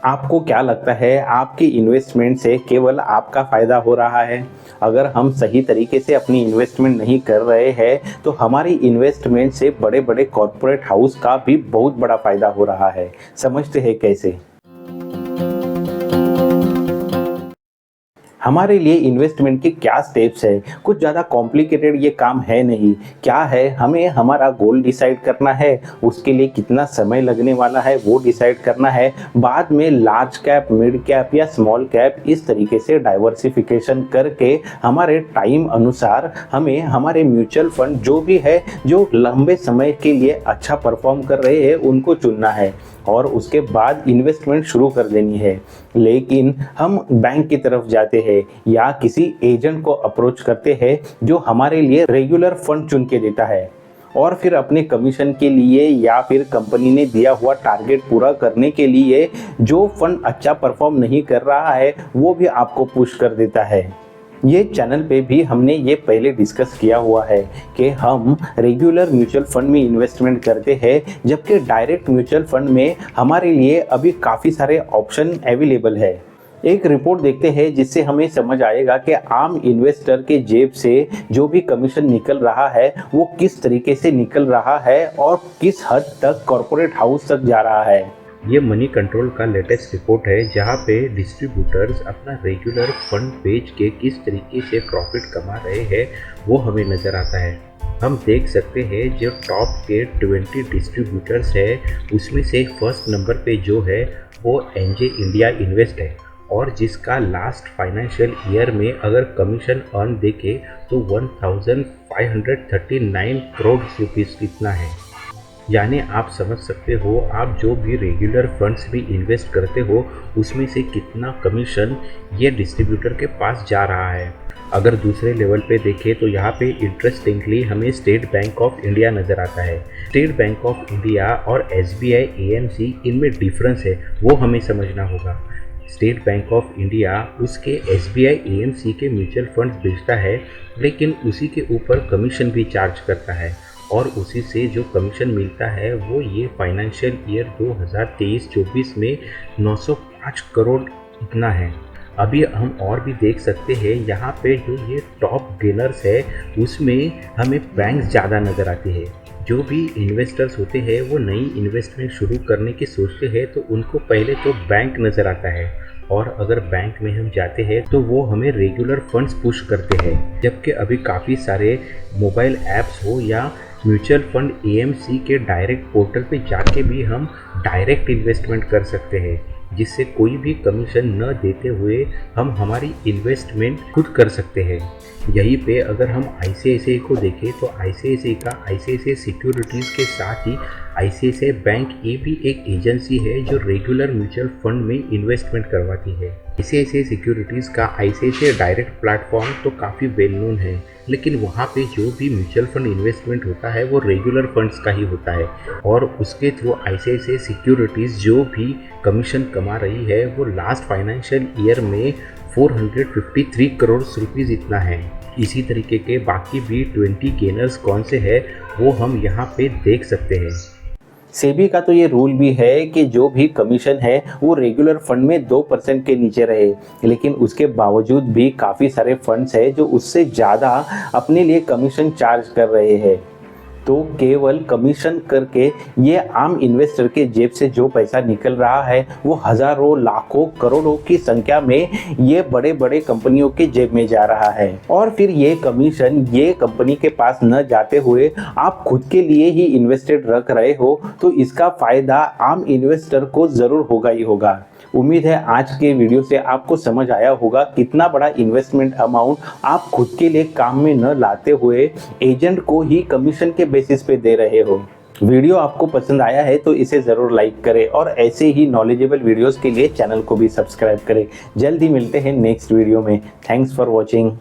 आपको क्या लगता है आपकी इन्वेस्टमेंट से केवल आपका फ़ायदा हो रहा है? अगर हम सही तरीके से अपनी इन्वेस्टमेंट नहीं कर रहे हैं तो हमारी इन्वेस्टमेंट से बड़े-बड़े कॉर्पोरेट हाउस का भी बहुत बड़ा फ़ायदा हो रहा है। समझते हैं कैसे? हमारे लिए इन्वेस्टमेंट के क्या स्टेप्स है? कुछ ज़्यादा कॉम्प्लिकेटेड ये काम है नहीं। क्या है, हमें हमारा गोल डिसाइड करना है, उसके लिए कितना समय लगने वाला है वो डिसाइड करना है। बाद में लार्ज कैप, मिड कैप या स्मॉल कैप इस तरीके से डाइवर्सिफिकेशन करके हमारे टाइम अनुसार हमें हमारे म्यूचुअल फंड जो भी है, जो लंबे समय के लिए अच्छा परफॉर्म कर रहे हैं उनको चुनना है और उसके बाद इन्वेस्टमेंट शुरू कर देनी है। लेकिन हम बैंक की तरफ जाते हैं या किसी एजेंट को अप्रोच करते हैं जो हमारे लिए रेगुलर फंड चुन के देता है और फिर अपने कमीशन के लिए या फिर कंपनी ने दिया हुआ टारगेट पूरा करने के लिए जो फंड अच्छा परफॉर्म नहीं कर रहा है वो भी आपको पुश कर देता है। ये चैनल पे भी हमने ये पहले डिस्कस किया हुआ है कि हम रेगुलर म्यूचुअल फंड में इन्वेस्टमेंट करते हैं, जबकि डायरेक्ट म्यूचुअल फंड में हमारे लिए अभी काफ़ी सारे ऑप्शन अवेलेबल है। एक रिपोर्ट देखते हैं जिससे हमें समझ आएगा कि आम इन्वेस्टर के जेब से जो भी कमीशन निकल रहा है वो किस तरीके से निकल रहा है और किस हद तक कॉर्पोरेट हाउस तक जा रहा है। ये मनी कंट्रोल का लेटेस्ट रिपोर्ट है जहाँ पे डिस्ट्रीब्यूटर्स अपना रेगुलर फंड बेच के किस तरीके से प्रॉफिट कमा रहे हैं वो हमें नज़र आता है। हम देख सकते हैं जो टॉप के 20 डिस्ट्रीब्यूटर्स है उसमें से फर्स्ट नंबर पे जो है वो एनजे इंडिया इन्वेस्ट है और जिसका लास्ट फाइनेंशियल ईयर में अगर कमीशन अर्न देखे तो 1539 करोड़ रुपीज़ इतना है। यानी आप समझ सकते हो आप जो भी रेगुलर फंड्स भी इन्वेस्ट करते हो उसमें से कितना कमीशन ये डिस्ट्रीब्यूटर के पास जा रहा है। अगर दूसरे लेवल पे देखें तो यहाँ पे इंटरेस्टिंगली हमें स्टेट बैंक ऑफ इंडिया नज़र आता है। स्टेट बैंक ऑफ इंडिया और एसबीआई एएमसी इनमें डिफरेंस है वो हमें समझना होगा। स्टेट बैंक ऑफ इंडिया उसके एसबीआई एएमसी के म्यूचुअल फंड बेचता है लेकिन उसी के ऊपर कमीशन भी चार्ज करता है और उसी से जो कमीशन मिलता है वो ये फाइनेंशियल ईयर 2023-24 में 905 करोड़ इतना है। अभी हम और भी देख सकते हैं यहाँ पे जो ये टॉप गेनर्स है उसमें हमें बैंक ज़्यादा नज़र आते हैं। जो भी इन्वेस्टर्स होते हैं वो नई इन्वेस्टमेंट शुरू करने की सोचते हैं तो उनको पहले तो बैंक नज़र आता है और अगर बैंक में हम जाते हैं तो वो हमें रेगुलर फंड्स पुश करते हैं। जबकि अभी काफ़ी सारे मोबाइल ऐप्स हो या म्यूचुअल फंड एएमसी के डायरेक्ट पोर्टल पे जाके भी हम डायरेक्ट इन्वेस्टमेंट कर सकते हैं जिससे कोई भी कमीशन न देते हुए हम हमारी इन्वेस्टमेंट खुद कर सकते हैं। यहीं पे अगर हम आईसीआईसीआई को देखें तो आईसीआईसीआई का आईसीआईसीआई सिक्योरिटीज़ के साथ ही आईसीआईसीआई बैंक ये भी एक एजेंसी है जो रेगुलर म्यूचुअल फंड में इन्वेस्टमेंट करवाती है। आईसीआईसीआई सिक्योरिटीज़ का आईसीआईसीआई डायरेक्ट प्लेटफॉर्म तो काफ़ी वेल नोन है लेकिन वहाँ पे जो भी म्यूचुअल फंड इन्वेस्टमेंट होता है वो रेगुलर फंड्स का ही होता है और उसके थ्रू आईसीआईसीआई सिक्योरिटीज़ जो भी कमीशन कमा रही है वो लास्ट फाइनेंशियल ईयर में 453 करोड़ रुपीज़ इतना है। इसी तरीके के बाकी भी 20 गेनर्स कौन से हैं वो हम यहाँ पे देख सकते हैं। सेबी का तो ये रूल भी है कि जो भी कमीशन है वो रेगुलर फंड में 2% के नीचे रहे, लेकिन उसके बावजूद भी काफ़ी सारे फंड्स हैं जो उससे ज़्यादा अपने लिए कमीशन चार्ज कर रहे हैं। तो केवल कमीशन करके ये आम इन्वेस्टर के जेब से जो पैसा निकल रहा है वो हज़ारों, लाखों, करोड़ों की संख्या में ये बड़े बड़े कंपनियों के जेब में जा रहा है और फिर ये कमीशन ये कंपनी के पास न जाते हुए आप खुद के लिए ही इन्वेस्टेड रख रहे हो तो इसका फ़ायदा आम इन्वेस्टर को ज़रूर होगा ही होगा। उम्मीद है आज के वीडियो से आपको समझ आया होगा कितना बड़ा इन्वेस्टमेंट अमाउंट आप खुद के लिए काम में न लाते हुए एजेंट को ही कमीशन के बेसिस पे दे रहे हो। वीडियो आपको पसंद आया है तो इसे ज़रूर लाइक करें और ऐसे ही नॉलेजेबल वीडियोस के लिए चैनल को भी सब्सक्राइब करें। जल्द ही मिलते हैं नेक्स्ट वीडियो में। Thanks for watching.